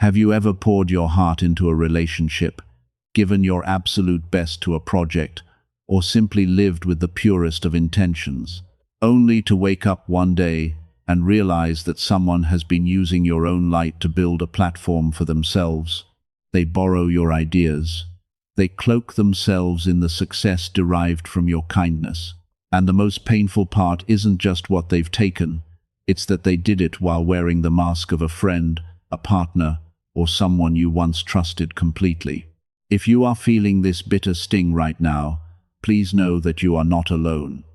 Have you ever poured your heart into a relationship, given your absolute best to a project, or simply lived with the purest of intentions, only to wake up one day and realize that someone has been using your own light to build a platform for themselves? They borrow your ideas. They cloak themselves in the success derived from your kindness. And the most painful part isn't just what they've taken, it's that they did it while wearing the mask of a friend, a partner, or someone you once trusted completely. If you are feeling this bitter sting right now, please know that you are not alone.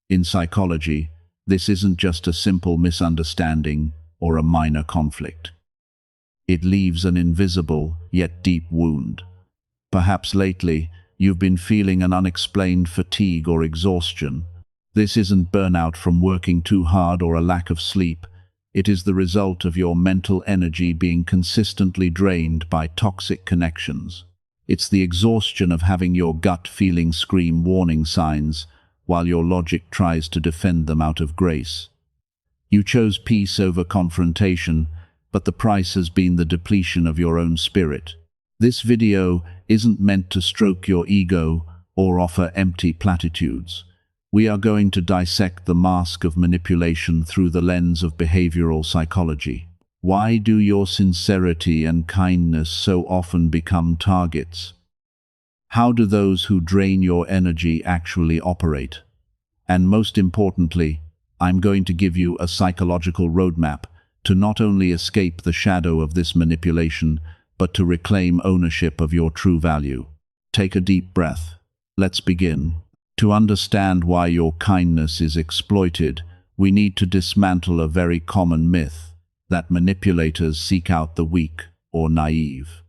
In psychology, this isn't just a simple misunderstanding or a minor conflict. It leaves an invisible, yet deep wound. Perhaps lately, you've been feeling an unexplained fatigue or exhaustion. This isn't burnout from working too hard or a lack of sleep. It is the result of your mental energy being consistently drained by toxic connections. It's the exhaustion of having your gut feeling scream warning signs, while your logic tries to defend them out of grace. You chose peace over confrontation, but the price has been the depletion of your own spirit. This video isn't meant to stroke your ego or offer empty platitudes. We are going to dissect the mask of manipulation through the lens of behavioral psychology. Why do your sincerity and kindness so often become targets? How do those who drain your energy actually operate? And most importantly, I'm going to give you a psychological roadmap to not only escape the shadow of this manipulation, but to reclaim ownership of your true value. Take a deep breath. Let's begin. To understand why your kindness is exploited, we need to dismantle a very common myth, that manipulators seek out the weak or naive.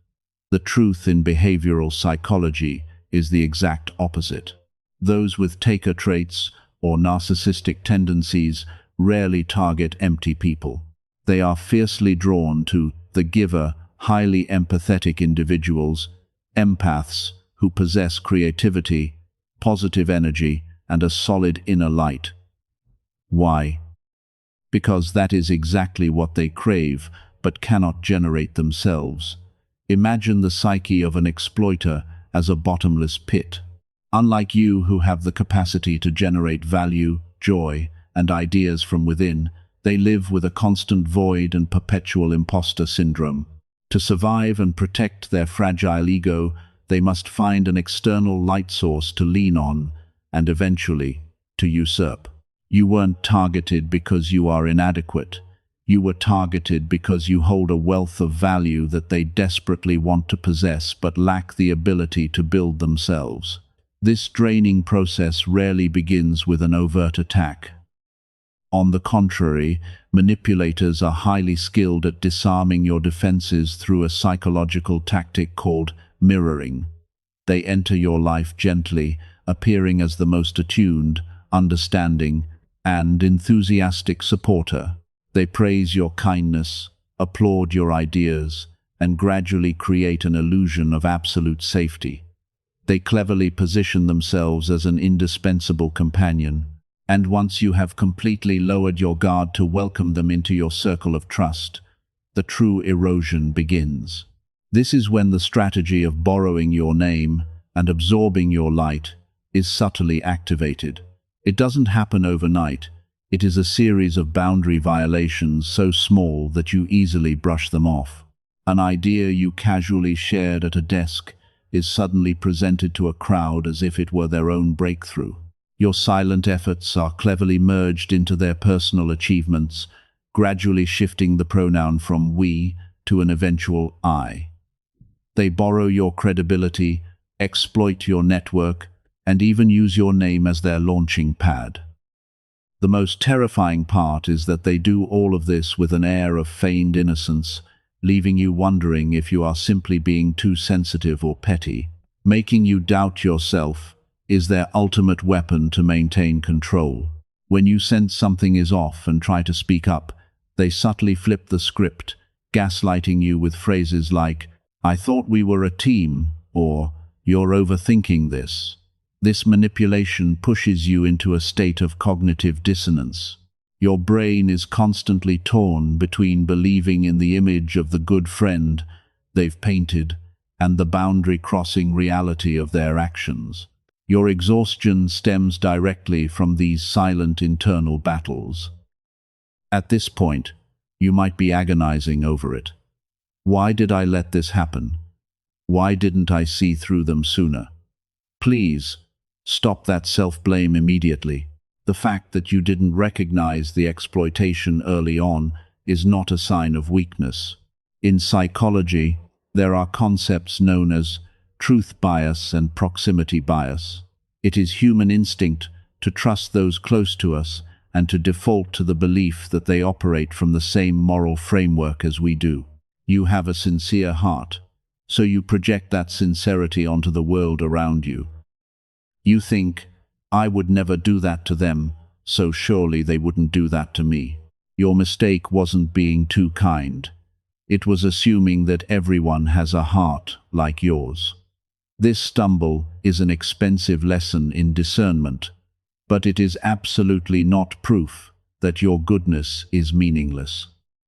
The truth in behavioral psychology is the exact opposite. Those with taker traits or narcissistic tendencies rarely target empty people. They are fiercely drawn to the giver, highly empathetic individuals, empaths who possess creativity, positive energy, and a solid inner light. Why? Because that is exactly what they crave, but cannot generate themselves. Imagine the psyche of an exploiter as a bottomless pit. Unlike you, who have the capacity to generate value, joy, and ideas from within, they live with a constant void and perpetual imposter syndrome. To survive and protect their fragile ego, they must find an external light source to lean on, and eventually, to usurp. You weren't targeted because you are inadequate. You were targeted because you hold a wealth of value that they desperately want to possess but lack the ability to build themselves. This draining process rarely begins with an overt attack. On the contrary, manipulators are highly skilled at disarming your defenses through a psychological tactic called mirroring. They enter your life gently, appearing as the most attuned, understanding, and enthusiastic supporter. They praise your kindness, applaud your ideas, and gradually create an illusion of absolute safety. They cleverly position themselves as an indispensable companion, and once you have completely lowered your guard to welcome them into your circle of trust, the true erosion begins. This is when the strategy of borrowing your name and absorbing your light is subtly activated. It doesn't happen overnight. It is a series of boundary violations so small that you easily brush them off. An idea you casually shared at a desk is suddenly presented to a crowd as if it were their own breakthrough. Your silent efforts are cleverly merged into their personal achievements, gradually shifting the pronoun from we to an eventual I. They borrow your credibility, exploit your network, and even use your name as their launching pad. The most terrifying part is that they do all of this with an air of feigned innocence, leaving you wondering if you are simply being too sensitive or petty. Making you doubt yourself is their ultimate weapon to maintain control. When you sense something is off and try to speak up, they subtly flip the script, gaslighting you with phrases like, "I thought we were a team," or "You're overthinking this." This manipulation pushes you into a state of cognitive dissonance. Your brain is constantly torn between believing in the image of the good friend they've painted and the boundary-crossing reality of their actions. Your exhaustion stems directly from these silent internal battles. At this point, you might be agonizing over it. Why did I let this happen? Why didn't I see through them sooner? Please, stop that self-blame immediately. The fact that you didn't recognize the exploitation early on is not a sign of weakness. In psychology, there are concepts known as truth bias and proximity bias. It is human instinct to trust those close to us and to default to the belief that they operate from the same moral framework as we do. You have a sincere heart, so you project that sincerity onto the world around you. You think, I would never do that to them, so surely they wouldn't do that to me. Your mistake wasn't being too kind. It was assuming that everyone has a heart like yours. This stumble is an expensive lesson in discernment, but it is absolutely not proof that your goodness is meaningless.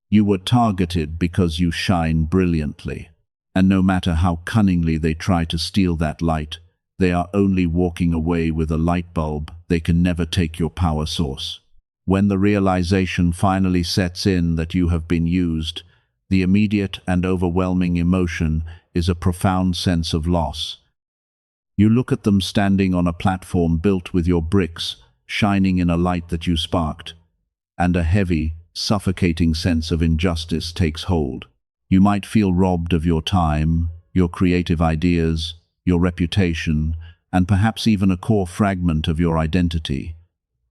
You were targeted because you shine brilliantly, and no matter how cunningly they try to steal that light, they are only walking away with a light bulb. They can never take your power source. When the realization finally sets in that you have been used, the immediate and overwhelming emotion is a profound sense of loss. You look at them standing on a platform built with your bricks, shining in a light that you sparked, and a heavy, suffocating sense of injustice takes hold. You might feel robbed of your time, your creative ideas, your reputation, and perhaps even a core fragment of your identity.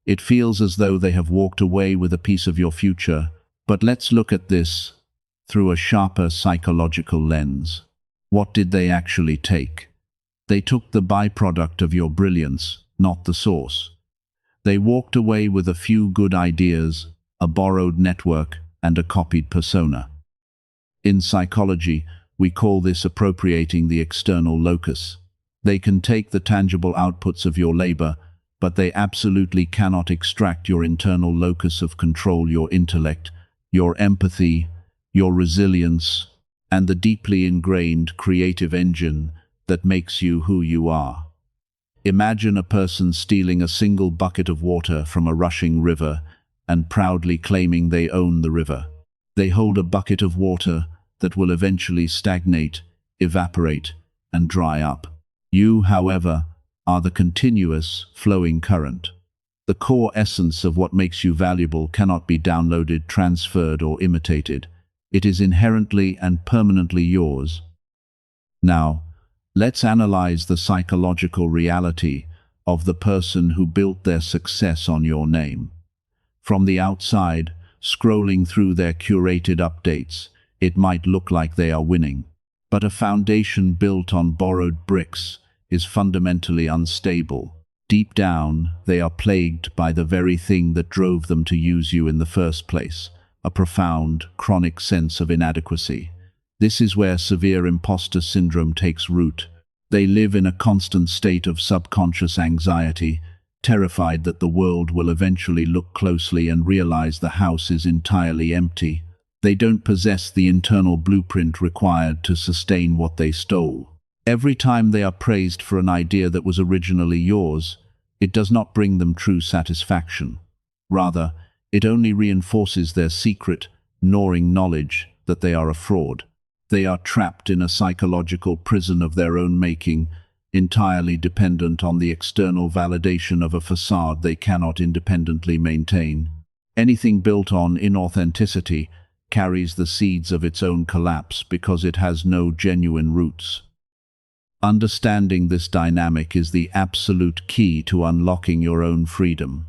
It feels as though they have walked away with a piece of your future, but let's look at this through a sharper psychological lens. What did they actually take? They took the byproduct of your brilliance, not the source. They walked away with a few good ideas, a borrowed network, and a copied persona. In psychology, we call this appropriating the external locus. They can take the tangible outputs of your labor, but they absolutely cannot extract your internal locus of control, your intellect, your empathy, your resilience, and the deeply ingrained creative engine that makes you who you are. Imagine a person stealing a single bucket of water from a rushing river and proudly claiming they own the river. They hold a bucket of water that will eventually stagnate, evaporate, and dry up. You, however, are the continuous, flowing current. The core essence of what makes you valuable cannot be downloaded, transferred, or imitated. It is inherently and permanently yours. Now, let's analyze the psychological reality of the person who built their success on your name. From the outside, scrolling through their curated updates, it might look like they are winning. But a foundation built on borrowed bricks is fundamentally unstable. Deep down, they are plagued by the very thing that drove them to use you in the first place, a profound, chronic sense of inadequacy. This is where severe imposter syndrome takes root. They live in a constant state of subconscious anxiety, terrified that the world will eventually look closely and realize the house is entirely empty. They don't possess the internal blueprint required to sustain what they stole. Every time they are praised for an idea that was originally yours, it does not bring them true satisfaction. Rather, it only reinforces their secret, gnawing knowledge that they are a fraud. They are trapped in a psychological prison of their own making, entirely dependent on the external validation of a facade they cannot independently maintain. Anything built on inauthenticity carries the seeds of its own collapse because it has no genuine roots. Understanding this dynamic is the absolute key to unlocking your own freedom.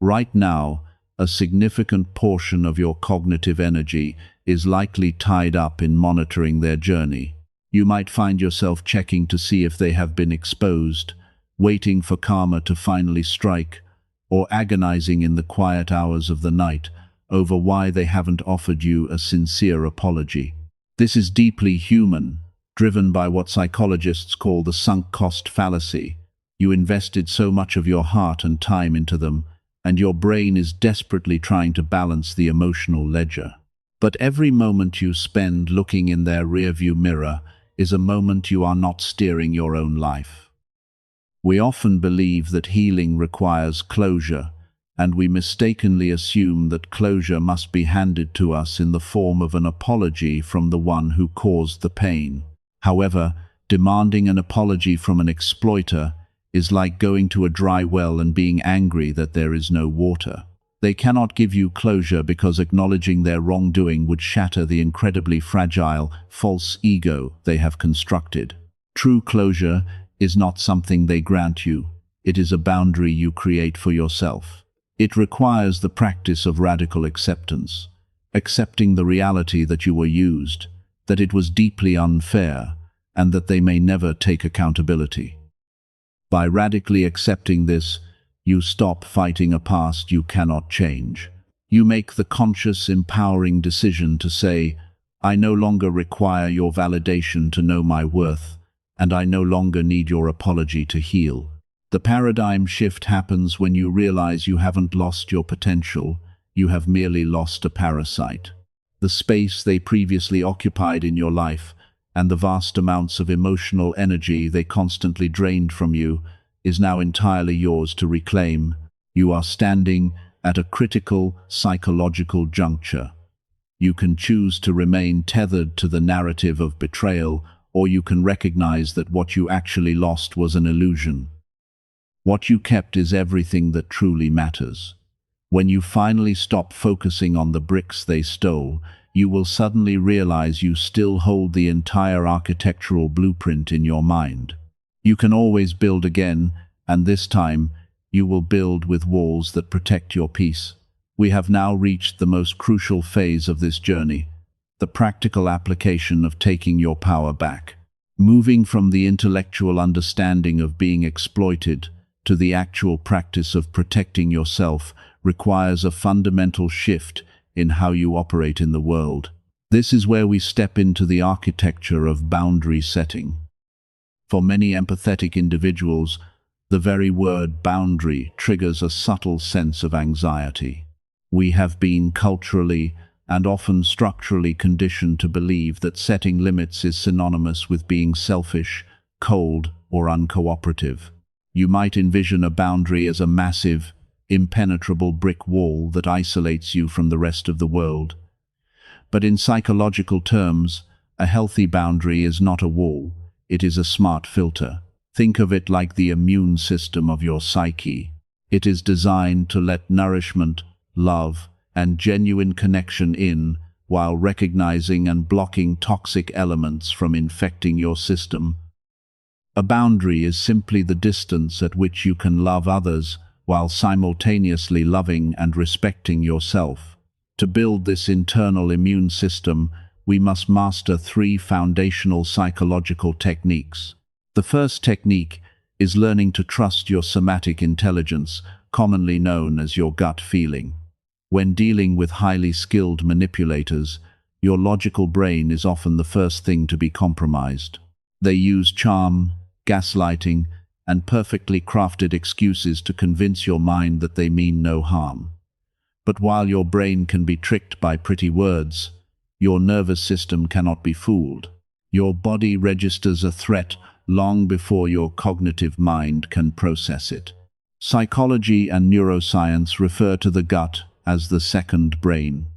Right now, a significant portion of your cognitive energy is likely tied up in monitoring their journey. You might find yourself checking to see if they have been exposed, waiting for karma to finally strike, or agonizing in the quiet hours of the night over why they haven't offered you a sincere apology. This is deeply human, driven by what psychologists call the sunk cost fallacy. You invested so much of your heart and time into them, and your brain is desperately trying to balance the emotional ledger. But every moment you spend looking in their rearview mirror is a moment you are not steering your own life. We often believe that healing requires closure, and we mistakenly assume that closure must be handed to us in the form of an apology from the one who caused the pain. However, demanding an apology from an exploiter is like going to a dry well and being angry that there is no water. They cannot give you closure because acknowledging their wrongdoing would shatter the incredibly fragile, false ego they have constructed. True closure is not something they grant you. It is a boundary you create for yourself. It requires the practice of radical acceptance, accepting the reality that you were used, that it was deeply unfair, and that they may never take accountability. By radically accepting this, you stop fighting a past you cannot change. You make the conscious, empowering decision to say, "I no longer require your validation to know my worth, and I no longer need your apology to heal." The paradigm shift happens when you realize you haven't lost your potential, you have merely lost a parasite. The space they previously occupied in your life, and the vast amounts of emotional energy they constantly drained from you, is now entirely yours to reclaim. You are standing at a critical psychological juncture. You can choose to remain tethered to the narrative of betrayal, or you can recognize that what you actually lost was an illusion. What you kept is everything that truly matters. When you finally stop focusing on the bricks they stole, you will suddenly realize you still hold the entire architectural blueprint in your mind. You can always build again, and this time, you will build with walls that protect your peace. We have now reached the most crucial phase of this journey, the practical application of taking your power back. Moving from the intellectual understanding of being exploited to the actual practice of protecting yourself requires a fundamental shift in how you operate in the world. This is where we step into the architecture of boundary setting. For many empathetic individuals, the very word boundary triggers a subtle sense of anxiety. We have been culturally and often structurally conditioned to believe that setting limits is synonymous with being selfish, cold, or uncooperative. You might envision a boundary as a massive, impenetrable brick wall that isolates you from the rest of the world. But in psychological terms, a healthy boundary is not a wall, it is a smart filter. Think of it like the immune system of your psyche. It is designed to let nourishment, love, and genuine connection in, while recognizing and blocking toxic elements from infecting your system. A boundary is simply the distance at which you can love others while simultaneously loving and respecting yourself. To build this internal immune system, we must master 3 foundational psychological techniques. The first technique is learning to trust your somatic intelligence, commonly known as your gut feeling. When dealing with highly skilled manipulators, your logical brain is often the first thing to be compromised. They use charm, gaslighting, and perfectly crafted excuses to convince your mind that they mean no harm. But while your brain can be tricked by pretty words, your nervous system cannot be fooled. Your body registers a threat long before your cognitive mind can process it. Psychology and neuroscience refer to the gut as the second brain,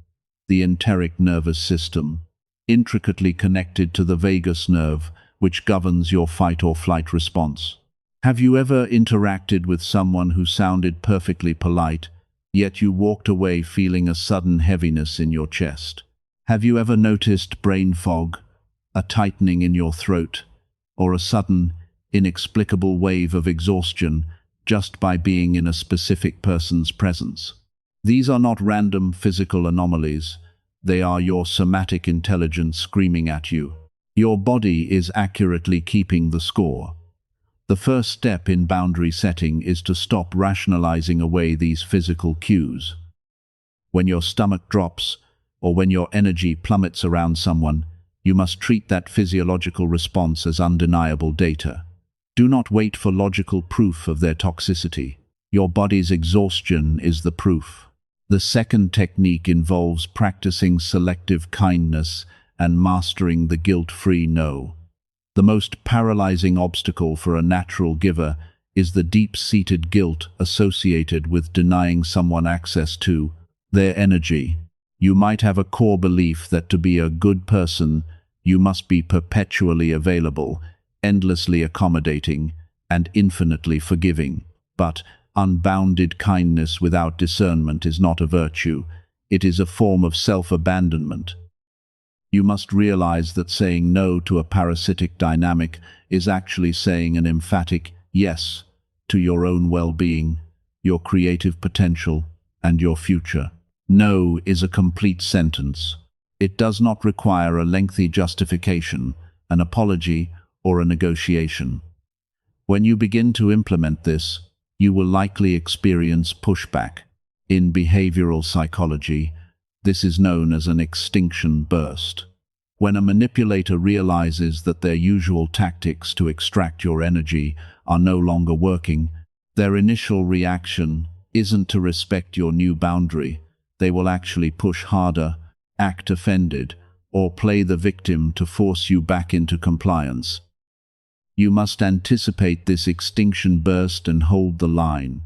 the enteric nervous system, intricately connected to the vagus nerve, which governs your fight-or-flight response. Have you ever interacted with someone who sounded perfectly polite, yet you walked away feeling a sudden heaviness in your chest? Have you ever noticed brain fog, a tightening in your throat, or a sudden, inexplicable wave of exhaustion just by being in a specific person's presence? These are not random physical anomalies. They are your somatic intelligence screaming at you. Your body is accurately keeping the score. The first step in boundary setting is to stop rationalizing away these physical cues. When your stomach drops, or when your energy plummets around someone, you must treat that physiological response as undeniable data. Do not wait for logical proof of their toxicity. Your body's exhaustion is the proof. The second technique involves practicing selective kindness and mastering the guilt-free no. The most paralyzing obstacle for a natural giver is the deep-seated guilt associated with denying someone access to their energy. You might have a core belief that to be a good person, you must be perpetually available, endlessly accommodating, and infinitely forgiving. But unbounded kindness without discernment is not a virtue. It is a form of self-abandonment. You must realize that saying no to a parasitic dynamic is actually saying an emphatic yes to your own well-being, your creative potential, and your future. No is a complete sentence. It does not require a lengthy justification, an apology, or a negotiation. When you begin to implement this, you will likely experience pushback. In behavioral psychology, this is known as an extinction burst. When a manipulator realizes that their usual tactics to extract your energy are no longer working, their initial reaction isn't to respect your new boundary. They will actually push harder, act offended, or play the victim to force you back into compliance. You must anticipate this extinction burst and hold the line.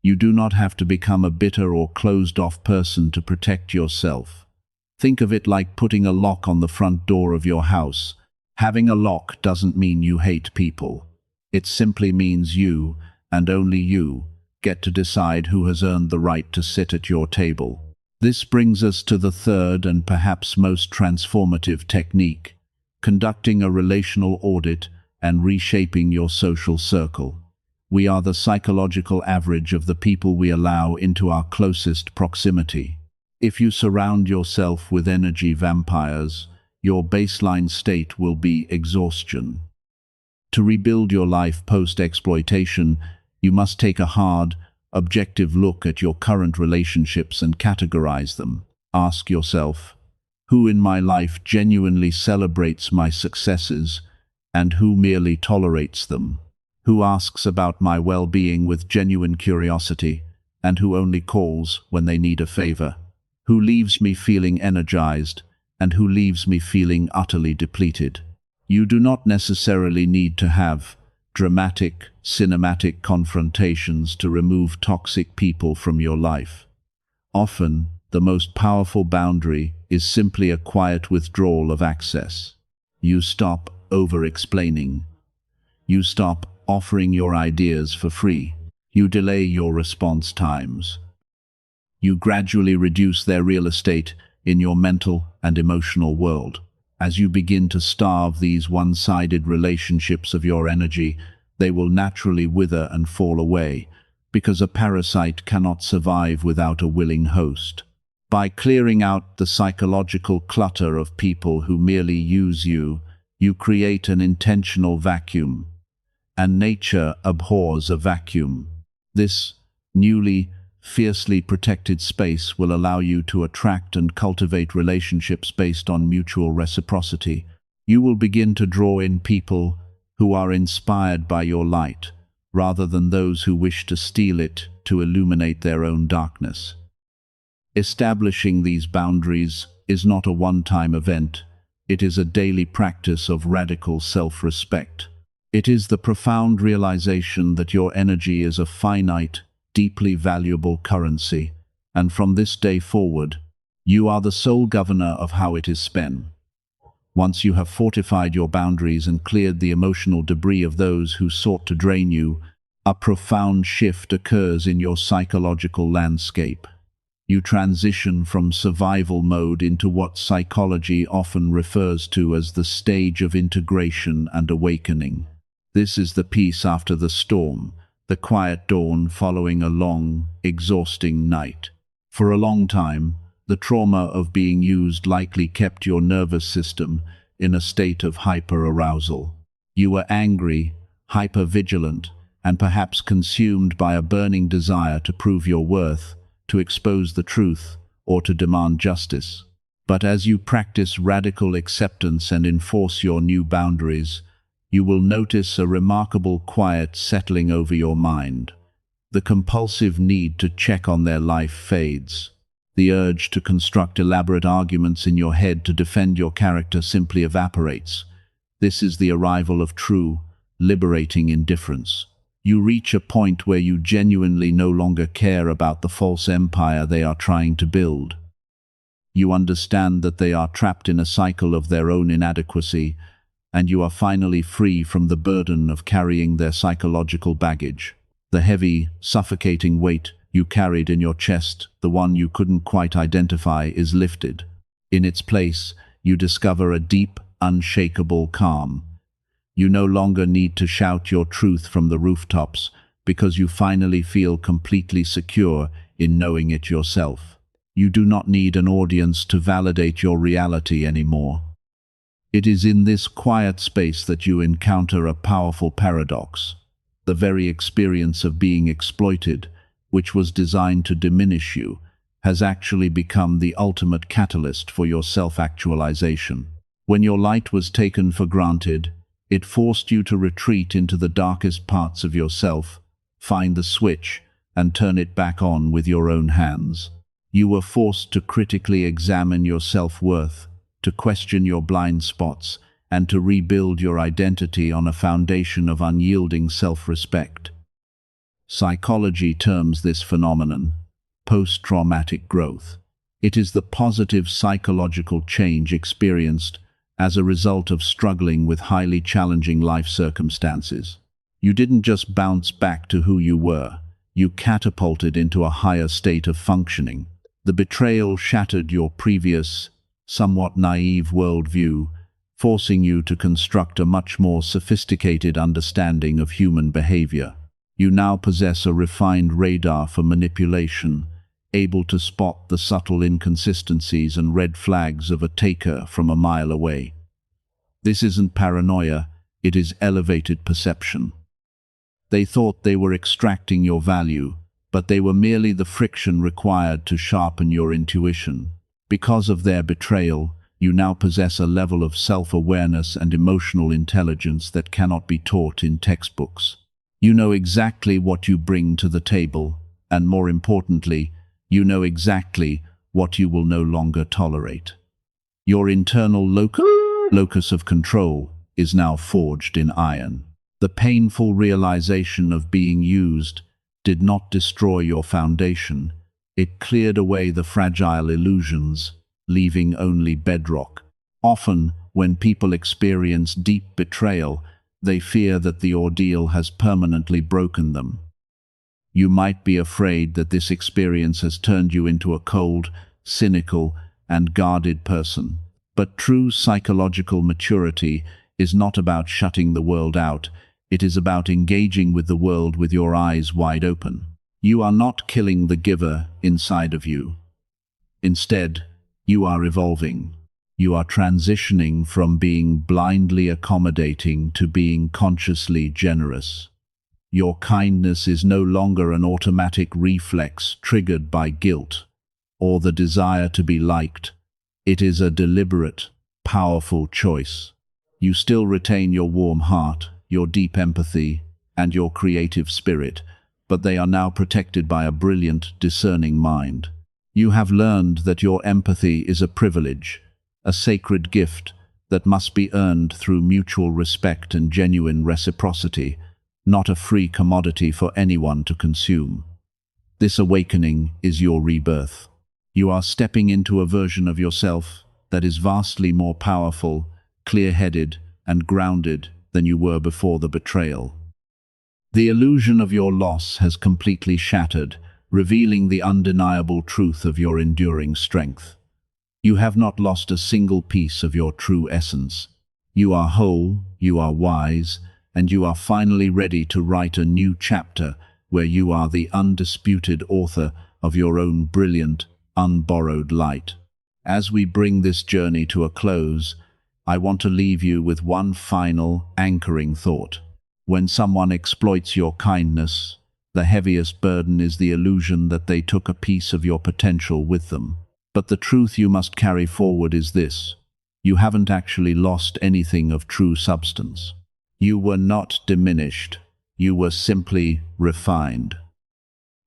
You do not have to become a bitter or closed-off person to protect yourself. Think of it like putting a lock on the front door of your house. Having a lock doesn't mean you hate people. It simply means you, and only you, get to decide who has earned the right to sit at your table. This brings us to the third and perhaps most transformative technique: conducting a relational audit and reshaping your social circle. We are the psychological average of the people we allow into our closest proximity. If you surround yourself with energy vampires, your baseline state will be exhaustion. To rebuild your life post-exploitation, you must take a hard, objective look at your current relationships and categorize them. Ask yourself, who in my life genuinely celebrates my successes and who merely tolerates them? Who asks about my well-being with genuine curiosity and who only calls when they need a favor? Who leaves me feeling energized and who leaves me feeling utterly depleted? You do not necessarily need to have dramatic, cinematic confrontations to remove toxic people from your life. Often, the most powerful boundary is simply a quiet withdrawal of access. You stop over-explaining. You stop offering your ideas for free. You delay your response times. You gradually reduce their real estate in your mental and emotional world. As you begin to starve these one-sided relationships of your energy, they will naturally wither and fall away, because a parasite cannot survive without a willing host. By clearing out the psychological clutter of people who merely use you, you create an intentional vacuum. And nature abhors a vacuum. This newly, fiercely protected space will allow you to attract and cultivate relationships based on mutual reciprocity. You will begin to draw in people who are inspired by your light, rather than those who wish to steal it to illuminate their own darkness. Establishing these boundaries is not a one-time event. It is a daily practice of radical self-respect. It is the profound realization that your energy is a finite, deeply valuable currency, and from this day forward, you are the sole governor of how it is spent. Once you have fortified your boundaries and cleared the emotional debris of those who sought to drain you, a profound shift occurs in your psychological landscape. You transition from survival mode into what psychology often refers to as the stage of integration and awakening. This is the peace after the storm, the quiet dawn following a long, exhausting night. For a long time, the trauma of being used likely kept your nervous system in a state of hyper-arousal. You were angry, hyper-vigilant, and perhaps consumed by a burning desire to prove your worth, to expose the truth, or to demand justice. But as you practice radical acceptance and enforce your new boundaries, you will notice a remarkable quiet settling over your mind. The compulsive need to check on their life fades. The urge to construct elaborate arguments in your head to defend your character simply evaporates. This is the arrival of true, liberating indifference. You reach a point where you genuinely no longer care about the false empire they are trying to build. You understand that they are trapped in a cycle of their own inadequacy, and you are finally free from the burden of carrying their psychological baggage. The heavy, suffocating weight you carried in your chest, the one you couldn't quite identify, is lifted. In its place, you discover a deep, unshakable calm. You no longer need to shout your truth from the rooftops because you finally feel completely secure in knowing it yourself. You do not need an audience to validate your reality anymore. It is in this quiet space that you encounter a powerful paradox. The very experience of being exploited, which was designed to diminish you, has actually become the ultimate catalyst for your self-actualization. When your light was taken for granted, it forced you to retreat into the darkest parts of yourself, find the switch, and turn it back on with your own hands. You were forced to critically examine your self-worth, to question your blind spots, and to rebuild your identity on a foundation of unyielding self-respect. Psychology terms this phenomenon post-traumatic growth. It is the positive psychological change experienced as a result of struggling with highly challenging life circumstances. You didn't just bounce back to who you were, you catapulted into a higher state of functioning. The betrayal shattered your previous, somewhat naive worldview, forcing you to construct a much more sophisticated understanding of human behavior. You now possess a refined radar for manipulation, able to spot the subtle inconsistencies and red flags of a taker from a mile away. This isn't paranoia, it is elevated perception. They thought they were extracting your value, but they were merely the friction required to sharpen your intuition. Because of their betrayal, you now possess a level of self-awareness and emotional intelligence that cannot be taught in textbooks. You know exactly what you bring to the table, and more importantly, you know exactly what you will no longer tolerate. Your internal locus of control is now forged in iron. The painful realization of being used did not destroy your foundation. It cleared away the fragile illusions, leaving only bedrock. Often, when people experience deep betrayal, they fear that the ordeal has permanently broken them. You might be afraid that this experience has turned you into a cold, cynical, and guarded person. But true psychological maturity is not about shutting the world out. It is about engaging with the world with your eyes wide open. You are not killing the giver inside of you. Instead, you are evolving. You are transitioning from being blindly accommodating to being consciously generous. Your kindness is no longer an automatic reflex triggered by guilt or the desire to be liked. It is a deliberate, powerful choice. You still retain your warm heart, your deep empathy, and your creative spirit, but they are now protected by a brilliant, discerning mind. You have learned that your empathy is a privilege, a sacred gift that must be earned through mutual respect and genuine reciprocity, not a free commodity for anyone to consume. This awakening is your rebirth. You are stepping into a version of yourself that is vastly more powerful, clear-headed, and grounded than you were before the betrayal. The illusion of your loss has completely shattered, revealing the undeniable truth of your enduring strength. You have not lost a single piece of your true essence. You are whole, you are wise, and you are finally ready to write a new chapter where you are the undisputed author of your own brilliant, unborrowed light. As we bring this journey to a close, I want to leave you with one final, anchoring thought. When someone exploits your kindness, the heaviest burden is the illusion that they took a piece of your potential with them. But the truth you must carry forward is this: you haven't actually lost anything of true substance. You were not diminished, you were simply refined.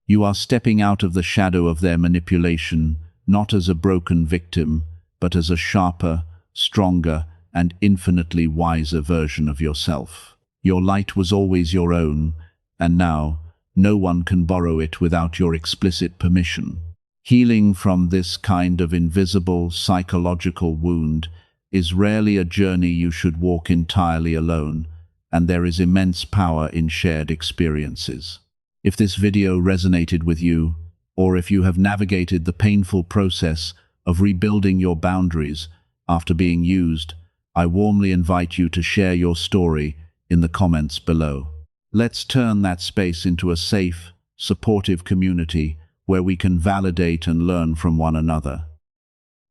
You are stepping out of the shadow of their manipulation, not as a broken victim, but as a sharper, stronger, and infinitely wiser version of yourself. Your light was always your own, and now no one can borrow it without your explicit permission. Healing from this kind of invisible psychological wound is rarely a journey you should walk entirely alone, and there is immense power in shared experiences. If this video resonated with you, or if you have navigated the painful process of rebuilding your boundaries after being used, I warmly invite you to share your story in the comments below. Let's turn that space into a safe, supportive community where we can validate and learn from one another.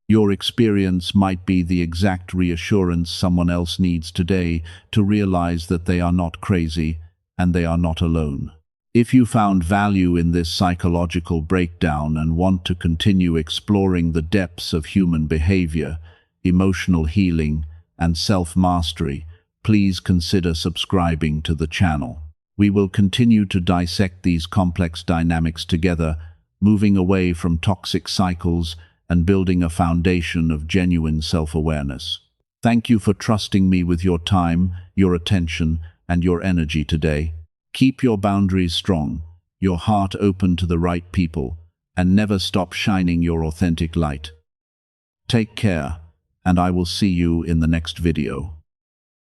Your experience might be the exact reassurance someone else needs today to realize that they are not crazy and they are not alone. If you found value in this psychological breakdown and want to continue exploring the depths of human behavior, emotional healing, and self-mastery, please consider subscribing to the channel. We will continue to dissect these complex dynamics together, moving away from toxic cycles and building a foundation of genuine self-awareness. Thank you for trusting me with your time, your attention, and your energy today. Keep your boundaries strong, your heart open to the right people, and never stop shining your authentic light. Take care, and I will see you in the next video.